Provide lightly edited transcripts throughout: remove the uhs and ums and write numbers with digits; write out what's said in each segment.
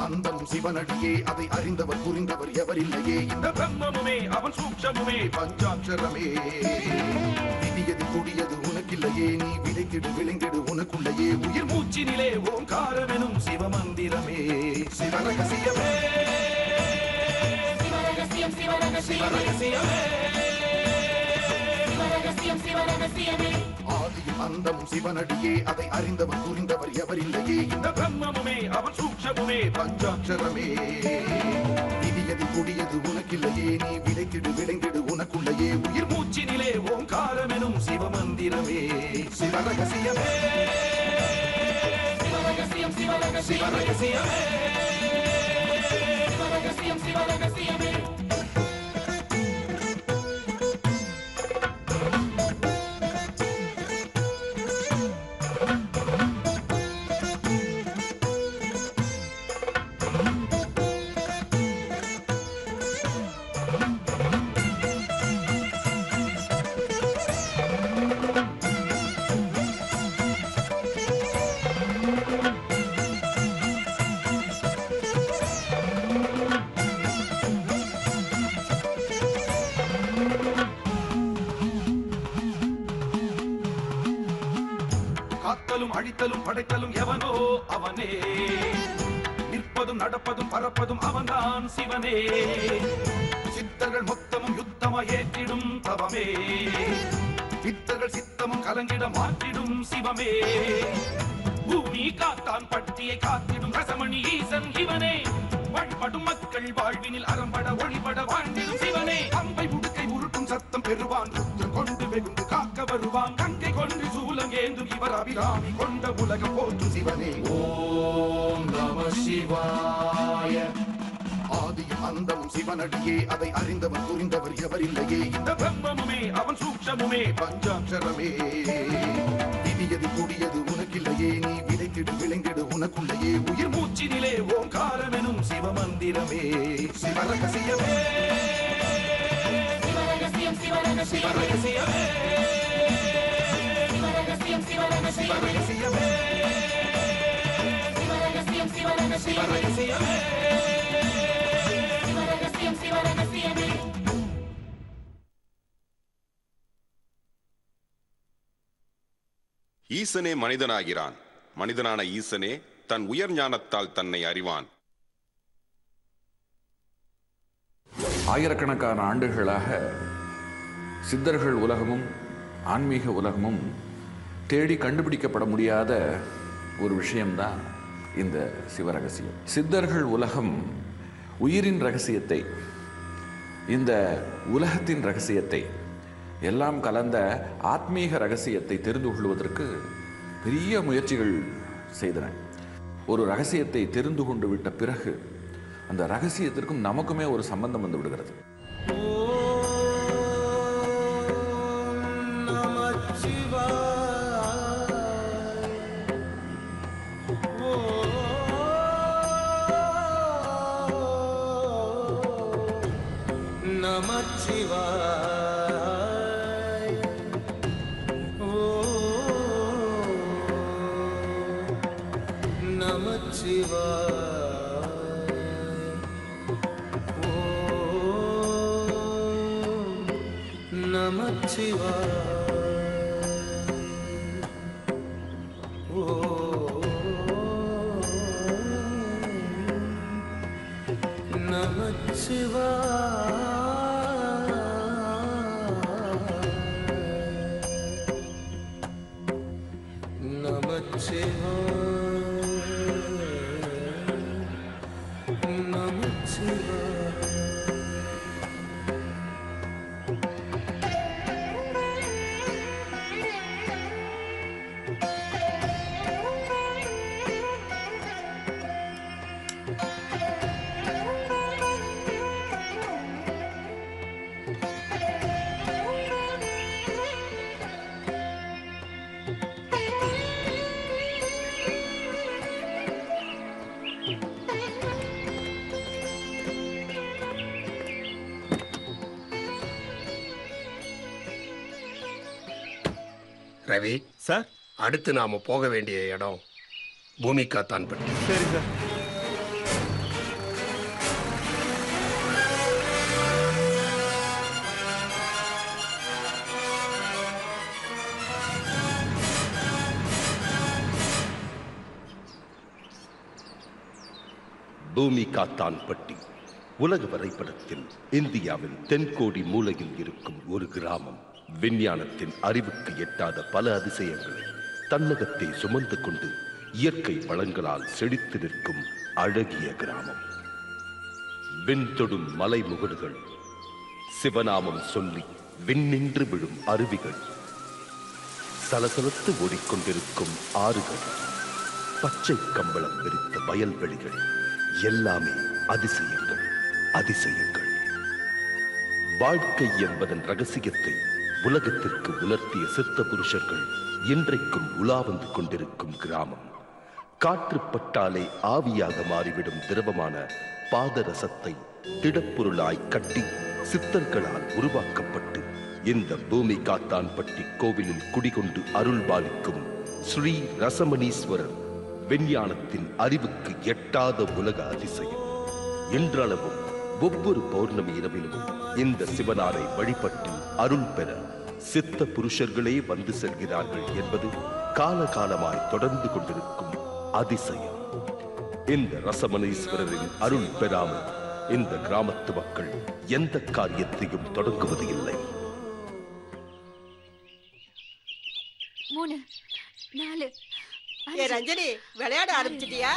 அந்தமும் சிவனடியே அதை அறிந்தவர் புரிந்தவர் எவரில்லையே இந்த பிரம்மமுமே அவன் சூக்ஷமுமே பஞ்சாட்சரமே விதியது கொடியது உனக்கில்லையே நீ விதைத்திடு விளைந்திடு உனக்குள்ளையே உயிர் மூச்சினிலே ஓங்காரமெனும் சிவமந்திரமே சிவரகசியமே சிவரகசியம் சிவரகசியமே சிவரகசியம் சிவரகசியமே ஆதியும் அந்தமும் சிவனடியே அதை அறிந்தவர் புரிந்தவர் எவரில்லையே இந்த பிரம்மமுமே அவன் சூக்ஷமுமே பஞ்சாட்சரமே விதியது கொடியது உனக்கில்லையே நீ விதைத்திடு விளைந்திடு உனக்குள்ளையே உயிர் மூச்சினிலே ஓங்காரமெனும் சிவமந்திரமே சிவரகசியமே சிவரகசியம் சிவரகசியமே சிவரகசியம் சிவரகசியமே அழித்தலும் படைத்தலும் எவனோ அவனே நிற்பதும் நடப்பதும் பறப்பதும் அவன்தான் சிவனே சித்தர்கள் மொத்தமும் யுத்தமா ஏற்றிடும் தவமே சித்தர்கள் சித்தமும் கலங்கிட மாற்றிடும் சிவமே பூமி காத்தான் பட்டியை காத்திடும் ரசமணி ஈசன் இவனே வழிபடும் மக்கள் வாழ்வினில் அறம்பட ஒளிபட வாழ்ந்திடும் சிவனே அம்பை உடுக்கை உருட்டும் சத்தம் பெறுவான் கொண்டு வெகுண்டு காக்க வருவான் கங்கை கொண்டு சூலம் ஏந்தும் இவர் அபிராமி கொண்ட உலகம் போற்றும் சிவனே ஓம் நம சிவாய ஆதியும் அந்தமும் சிவனடியே அதை அறிந்தவர் புரிந்தவர் எவரில்லையே இந்த பிரம்மமுமே அவன் சூக்ஷமுமே பஞ்சாட்சரமே விதியது கொடியது உனக்கில்லையே நீ விதைத்திடு விளைந்திடு உனக்குள்ளையே உயிர் மூச்சினிலே ஓங்காரமெனும் சிவமந்திரமே சிவரகசியமே சிவரகசியம் சிவரகசியமே சிவரகசியம் சிவரகசியமே சிவரகசியம் சிவரகசியமே சிவரகசியம் சிவரகசியமே ஈசனே மனிதனாகிறான். மனிதனான ஈசனே தன் உயர் ஞானத்தால் தன்னை அறிவான். ஆயிரக்கணக்கான ஆண்டுகளாக சித்தர்கள் உலகமும் ஆன்மீக உலகமும் தேடி கண்டுபிடிக்கப்பட முடியாத ஒரு விஷயம்தான் இந்த சிவரகசியம். சித்தர்கள் உலகம் உயிரின் ரகசியத்தை, இந்த உலகத்தின் ரகசியத்தை எல்லாம் கலந்த ஆத்மீக ரகசியத்தை தெரிந்து கொள்வதற்கு பெரிய முயற்சிகள் செய்தன. ஒரு ரகசியத்தை தெரிந்து கொண்டு விட்ட பிறகு அந்த ரகசியத்திற்கும் நமக்குமே ஒரு சம்பந்தம் வந்து விடுகிறது. ரவி சார், அடுத்து நாம போக வேண்டிய இடம் பூமிகா தான் பற்றி. சரி சார். பூமி காத்தான்பட்டி உலக வரைபடத்தில் இந்தியாவின் தென்கோடி மூலையில் இருக்கும் ஒரு கிராமம். விஞ்ஞானத்தின் அறிவுக்கு எட்டாத பல அதிசயங்களை தன்னகத்தை சுமந்து கொண்டு இயற்கை வளங்களால் செழித்து நிற்கும் அழகிய கிராமம். விண்தொடும் மலை முகடுகள், சிவநாமம் சொல்லி விண்ணின்று விழும் அருவிகள், சலசலத்து ஓடிக்கொண்டிருக்கும் ஆறுகள், பச்சை கம்பளம் விரித்த வயல்வெளிகள், எல்லாமே அதிசயங்கள் அதிசயங்கள். வாழ்க்கை என்பதன் ரகசியத்தை உலகத்திற்கு உணர்த்திய சித்த புருஷர்கள் இன்றைக்கும் உலா வந்து கொண்டிருக்கும் கிராமம். காற்று பட்டாலே ஆவியாக மாறிவிடும் திரவமான பாதரசத்தை திடப்பொருளாய் கட்டி சித்தர்களால் உருவாக்கப்பட்டு இந்த பூமி காத்தான்பட்டி கோவிலில் குடிகொண்டு அருள் பாலிக்கும் ஸ்ரீ ரசமணீஸ்வரர் விஞ்ஞானத்தின் அறிவுக்கு எட்டாத உலக அதிசயம். இன்றளவும் ஒவ்வொரு பௌர்ணமி இரவிலும் இந்த சிவனாரை வழிபட்டு அருள் பெற சித்த புருஷர்களே வந்து செல்கிறார்கள் என்பது காலகாலமாய் தொடர்ந்து கொண்டிருக்கும் அதிசயம். இந்த ரசமணீஸ்வரரின் அருள் பெறாமல் இந்த கிராமத்து மக்கள் எந்த காரியத்தையும் தொடங்குவது இல்லை. 3 4 ரஞ்சனி விளையாட ஆரம்பிச்சிட்டியா?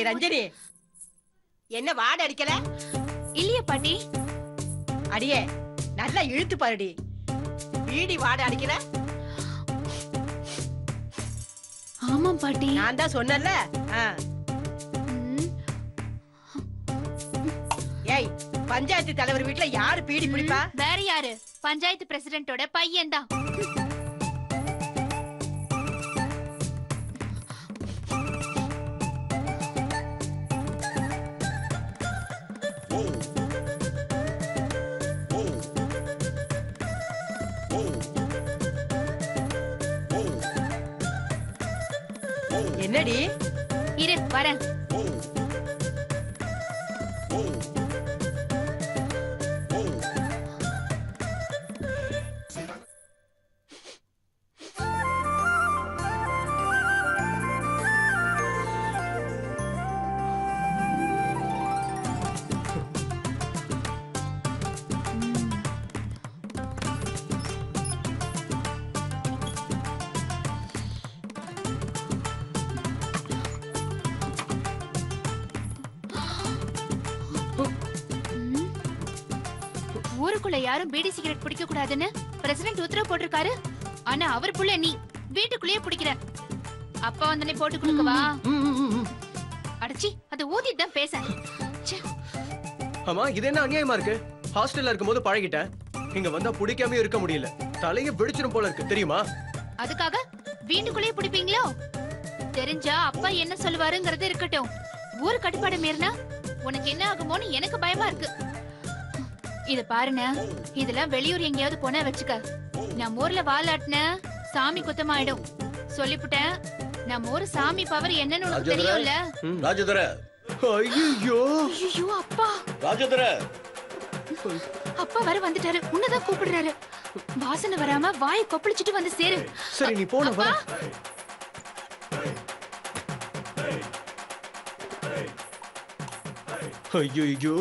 ரஞ்சனி என்ன வாட அடிக்கல? இல்லையா பாட்டி? அடியே நல்லா இழுத்து பாருடி. வீடி வாட அடிக்கல? ஆமாம் பாட்டி. நான் தான் சொன்னேன்ல. ஏய், பஞ்சாயத்து தலைவர் வீட்டுல யாரு பீடி பிடிப்பா? வேற யாரு? பஞ்சாயத்து பிரசிடென்ட்டோட பையன் தான். என்னடி? இரு வரேன். ஊருக்குள்ள யாரும் பீடி சிகரெட் பிடிக்க கூடாதுன்னு பிரசிடென்ட் உத்தரவு போட்டிருக்காரு. ஆனா அவர் புள்ள நீ வீட்டுக்குள்ளேயே பிடிக்கிற. அப்பா வந்தனே போட்டு கொடுக்கவா? அடச்சி, அது ஊதிட்டு தான் பேச. ஆமா, இது என்ன அநியாயமா இருக்கு? ஹாஸ்டல்ல இருக்கும்போது பழகிட்டேன். இங்க வந்தா பிடிக்காம இருக்க முடியல. தலைய வெடிச்சிரும் போல இருக்கு, தெரியுமா? அதுக்காக வீட்டுக்குள்ளேயே பிடிப்பீங்களோ? தெரிஞ்சா அப்பா என்ன சொல்லுவாருங்கிறது இருக்கட்டும். ஊர் கட்டுப்பாடு மீறினா உனக்கு என்ன ஆகுமோன்னு எனக்கு பயமா இருக்கு. இத பாருங்க, இதெல்லாம் வெளியூர் எங்கேயாவது போனா வச்சுக்க. நம்ம ஊர்ல வாலாட்டின சாமி குத்தமாயிடும். சொல்லிப்புட்டேன். நம்ம ஊர் சாமி பவர் என்னன்னு உனக்கு தெரியும்ல? ராஜதுர. ஐயோ ஐயோ அப்பா. ராஜதுர. அப்பா வர வந்துட்டாரு. உன்னதான் கூப்பிடுறாரு. வாசனை வராம வாயை கொப்பளிச்சிட்டு வந்து சேரு. சரி, நீ போன வர. ஐயோ,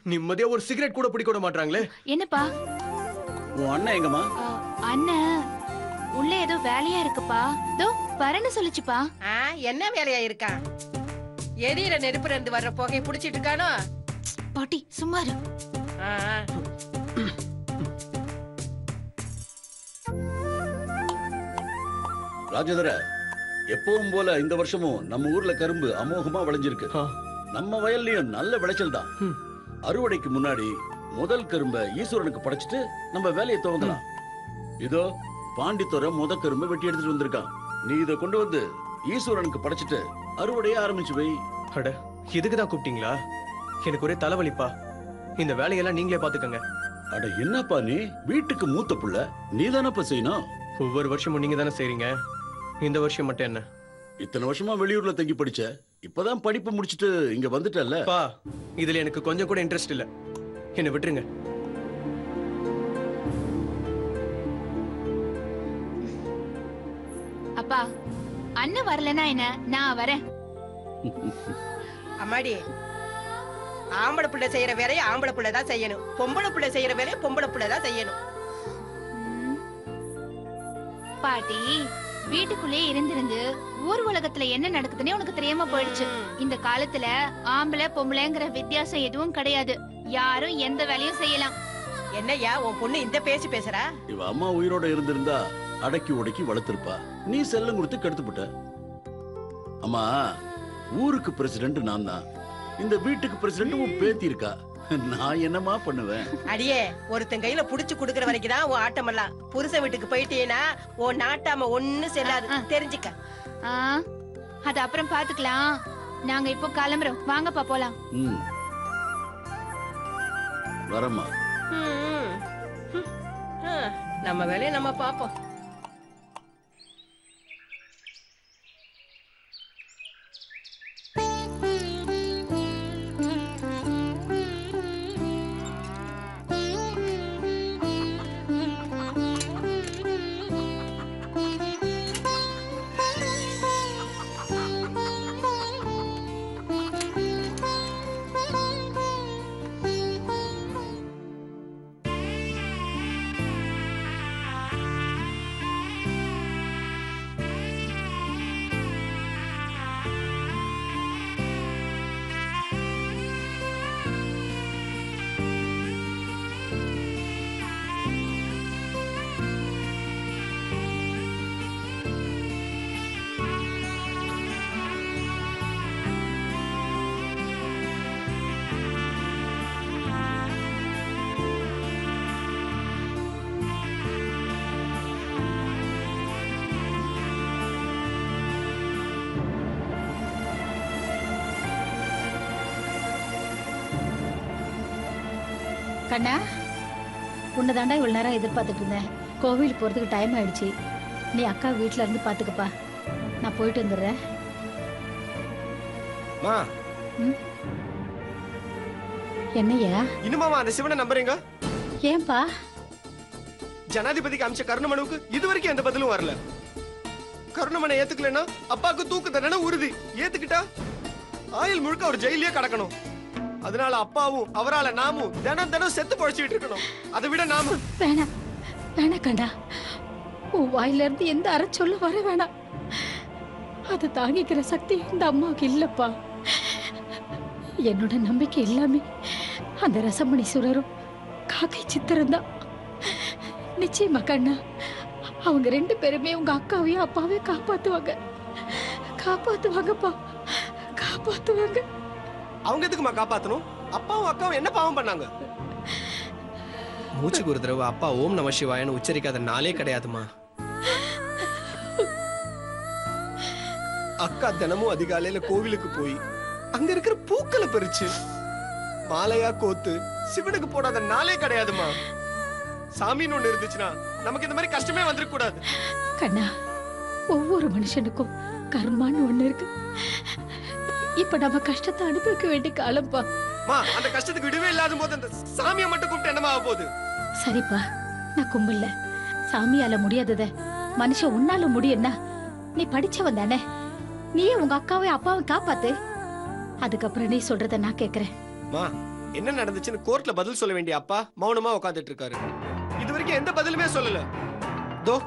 நிம்மதியா ஒரு சிகரெட் கூட பிடிக்க விட மாட்டாங்களே. என்னப்பா? உன் அண்ணன் எங்கம்மா? அண்ணன் உள்ள ஏதோ வேலையா இருக்குப்பா. தோ வரேன்னு சொல்லுச்சுப்பா. என்ன வேலையா இருக்கா? எரியிற நெருப்புல இருந்து வர்ற புகையை புடிச்சிட்டு இருக்கானோ? பாட்டி சும்மா இரு. ராஜதுர, எப்பவும் போல இந்த வருஷமும் நம்ம ஊர்ல கரும்பு அமோகமா விளைஞ்சிருக்கு. நம்ம வயல்லயும் நல்ல விளைச்சல் தான். அறுவடைக்கு முன்னாடி முதல் கரும்பை ஈஸ்வரனுக்கு படைச்சிட்டு நம்ம வேலையை துவங்கலாம். இதோ பாண்டித்துறை முத கரும்பை வெட்டி எடுத்துட்டு வந்திருக்கான். நீ இதை கொண்டு வந்து ஈஸ்வரனுக்கு படைச்சிட்டு அறுவடையை ஆரம்பிச்சு வை. அட, இதுக்குதான் கூப்பிட்டீங்களா? எனக்கு ஒரே தலைவலிப்பா. இந்த வேலையெல்லாம் நீங்களே பாத்துக்கங்க. அட என்னப்பா நீ வீட்டுக்கு மூத்த புள்ள, நீ தானப்பா செய்யணும். ஒவ்வொரு வருஷமும் நீங்க தானே செய்றீங்க, இந்த வருஷம் மட்டும் என்ன? இத்தனை வருஷமா வெளியூர்ல தங்கி படிச்ச, இப்பதான் படிப்பு முடிச்சிட்டு இங்க வந்துட்டல்ல. பா, இதுல எனக்கு கொஞ்சம் கூட இன்ட்ரெஸ்ட் இல்ல, என்ன விட்டுருங்க. அப்பா, அண்ணன் வரலனா என்ன, நான் வரேன். அம்மாடி, ஆம்பளை பிள்ளை செய்யற வேலையை ஆம்பளை பிள்ளை தான் செய்யணும், பொம்பளை பிள்ளை செய்யற வேலையை பொம்பளை பிள்ளை தான் செய்யணும். பாட்டி, வீட்டுக்குள்ளே இருந்திருந்து ஊர் உலகத்துல என்ன நடக்குதுன்னே உனக்கு தெரியாம போயிடுச்சு. இந்த காலத்துல ஆம்பளை பொம்பளைங்கிற வித்தியாசம் எதுவும் கிடையாது, யாரும் எந்த வேலையும் செய்யலாம். என்னய்யா உன் பொண்ணு இந்த பேச்சு பேசுறா? இவ அம்மா உயிரோட இருந்திருந்தா அடக்கி உடக்கி வளர்த்திருப்பா, நீ செல்லம் கொடுத்து கெடுத்துப்பட்ட. அம்மா, ஊருக்கு பிரசிடென்ட் நான் தான், இந்த வீட்டுக்கு பிரசிடென்ட் உன் பேத்தி இருக்கா, நான் என்னமா பண்ணுவேன்? அடியே, ஒருத்தன் கையில புடிச்சு குடுக்கற வரைக்கும் தான் உன் ஆட்டம் எல்லாம். புருஷன் வீட்டுக்கு போயிட்டேனா உன் நாட்டாம ஒண்ணு செல்லாது, தெரிஞ்சுக்க. அது அப்புறம் பாத்துக்கலாம். நாங்க இப்போ கிளம்புறோம், வாங்கப்பா போலாம். வரமா. நம்ம வேலையை நம்ம பாப்போம். கண்ணா, உன்னை தாண்டா இவ்வளவு நேரம் எதிர்பார்த்துட்டு இருந்தேன். கோவிலுக்கு போறதுக்கு டைம் ஆயிடுச்சு. நீ அக்கா வீட்டுல இருந்து பாத்துக்கப்பா, நான் போயிட்டு வந்துடுறேன். என்னையா இன்னுமாமா அந்த சிவனை நம்புறீங்க? ஏன்பா? ஜனாதிபதிக்கு அமிச்ச கருணமனுவுக்கு இதுவரைக்கும் எந்த பதிலும் வரல. கருணமனை ஏத்துக்கலன்னா அப்பாவுக்கு தூக்கு தண்டனை உறுதி. ஏத்துக்கிட்டா ஆயுள் முழுக்க ஒரு ஜெயிலே கடக்கணும். அதனால அப்பாவும் அவரால நாமும் தினம் தினம் செத்து பொழைச்சிட்டு இருக்கணும். அதை விட நாம வேணாம் வேணாம் கண்டா, உன் வாயில இருந்து எந்த அரை சொல்ல வர வேணாம். அதை தாங்கிக்கிற சக்தி இந்த அம்மாவுக்கு இல்லப்பா. என்னோட நம்பிக்கை எல்லாமே அந்த ரசமணீஸ்வரரும் காக்கை சித்திரம் தான். நிச்சயமா கண்ணா, அவங்க ரெண்டு பேருமே உங்க அக்காவையும் அப்பாவையும் காப்பாத்துவாங்க. காப்பாத்துவாங்கப்பா, காப்பாத்துவாங்க. அவங்க எதுக்குமா காப்பாத்தணும்? அப்பாவும் அக்காவும் என்ன பாவம் பண்ணாங்க? மூச்சுக்கு ஒரு தடவை அப்பா ஓம் நம சிவாயன்னு உச்சரிக்காத நாளே கிடையாதுமா. அக்கா தினமும் அதிகாலையில கோவிலுக்கு போய் அங்க இருக்கிற பூக்களை பறிச்சு மாலையா கோத்து சிவனுக்கு போடாத நாளே கிடையாதுமா. சாமின்னு ஒண்ணு இருந்துச்சுன்னா நமக்கு இந்த மாதிரி கஷ்டமே வந்துடக் கூடாது. கண்ணா, ஒவ்வொரு மனுஷனுக்கும் கர்மான்னு ஒண்ணு இருக்கு. இப்ப நம்ம கஷ்டத்தை அனுபவிக்க வேண்டிய காலம்பா. அந்த கஷ்டத்துக்கு விடுவே இல்லாத போது அந்த சாமியை மட்டும் கூப்பிட்டு என்னமா ஆக போகுது? சரிப்பா, நான் கும்பல்ல. சாமியால முடியாதத மனுஷன் உன்னால முடியும்னா நீ படிச்சவன் தானே. நீயே உங்க அக்காவை அப்பாவை காப்பாத்து. அதுக்கப்புறம் நீ சொல்றத நான் கேக்குறேன். என்ன நடந்துச்சுன்னு கோர்ட்ல பதில் சொல்ல வேண்டிய அப்பா மௌனமா உட்கார்ந்துட்டு இருக்காரு. இது வரைக்கும் எந்த பதிலுமே சொல்லல. தோ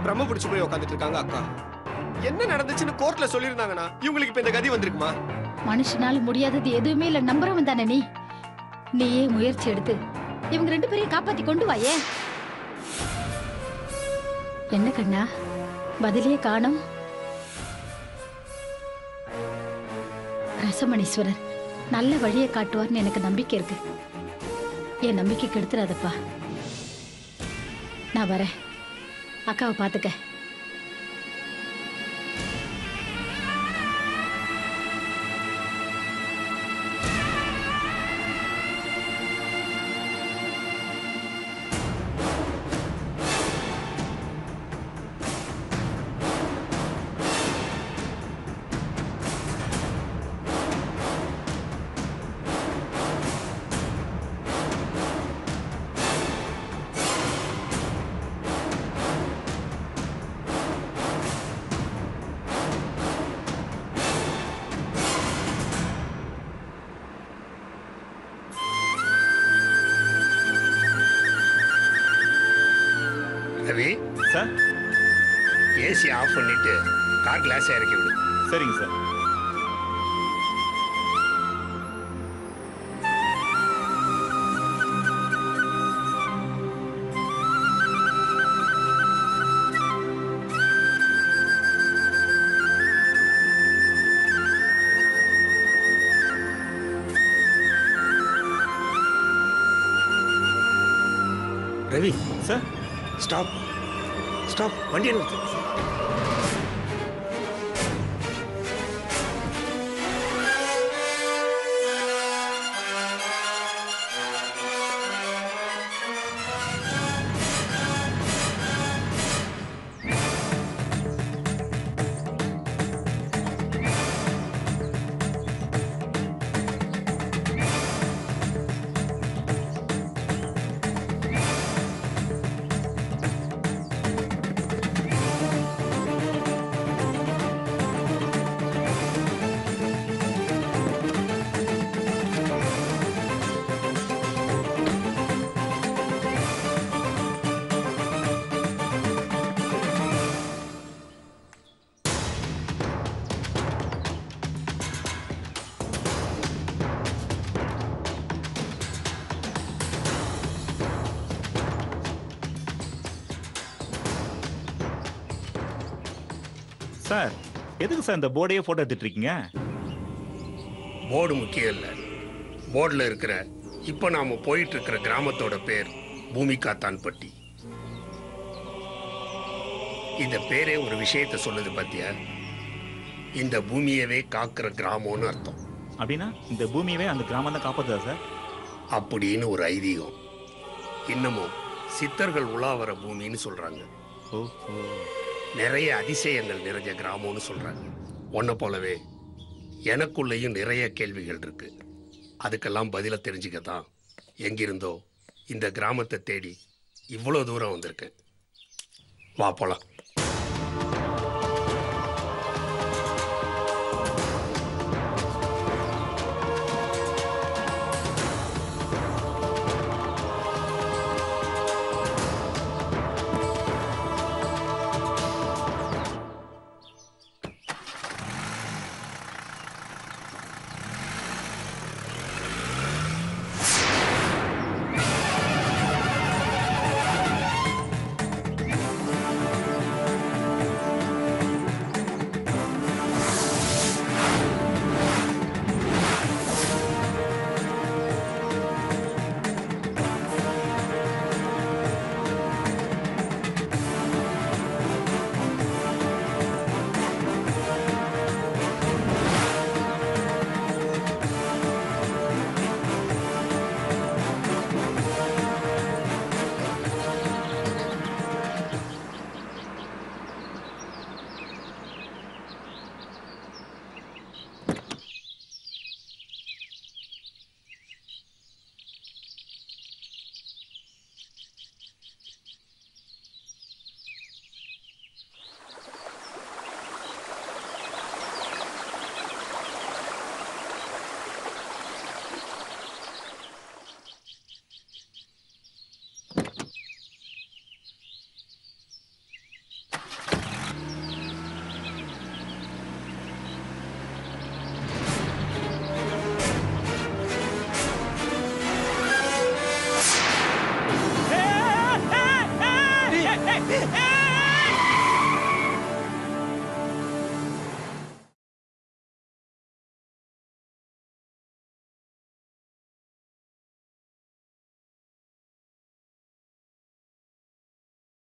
பிரம்ம பிடிச்சு போய் உட்கார்ந்துட்டு இருக்காங்க அக்கா. என்ன நடந்துச்சுன்னு கோர்ட்ல சொல்லிருந்தாங்கன்னா இவங்களுக்கு இப்ப இந்த கதி வந்திருக்குமா? மனுஷனால முடியாதது எதுவுமே இல்ல நம்புறவன் தானே நீ. நீயே முயற்சி எடுத்து இவங்க ரெண்டு பேரையும் காப்பாத்தி கொண்டு வாயே. என்ன கண்ணா, பதிலே காணோம்? ரசமணீஸ்வரர் நல்ல வழியை காட்டுவார்னு எனக்கு நம்பிக்கை இருக்கு. என் நம்பிக்கை கெடுத்துறாதப்பா. நான் வரேன், அக்காவை பாத்துக்க. ரவி சார் ஏசி ஆஃப் பண்ணிட்டு கார் கிளாஸ் இறக்கி விடு. சரிங்க sir. Ravi sir stop stop, வண்டியை நிறுத்து. சார் எதுக்கு சார் இந்த போர்டையே போட்டோ எடுத்துட்டு இருக்கீங்க? போர்டு முக்கியம் இல்லை. போர்டில் இருக்கிற இப்போ நாம போயிட்டு இருக்கிற கிராமத்தோட பேர் பூமிகாத்தான்பட்டி. இந்த பேரே ஒரு விஷயத்தை சொல்லுது பாத்தியா? இந்த பூமியவே காக்கிற கிராமம்னு அர்த்தம். அப்படின்னா இந்த பூமியவே அந்த கிராமம் தான் காப்பாத்துதா சார்? அப்படின்னு ஒரு ஐதீகம். இன்னமும் சித்தர்கள் உலாவர பூமின்னு சொல்றாங்க. நிறைய அதிசயங்கள் நிறைஞ்ச கிராமம்னு சொல்றாங்க. உன்னை போலவே எனக்குள்ளேயும் நிறைய கேள்விகள் இருக்கு. அதுக்கெல்லாம் பதில தெரிஞ்சுக்கத்தான் எங்கிருந்தோ இந்த கிராமத்தை தேடி இவ்வளோ தூரம் வந்திருக்கேன். வா போலாம்.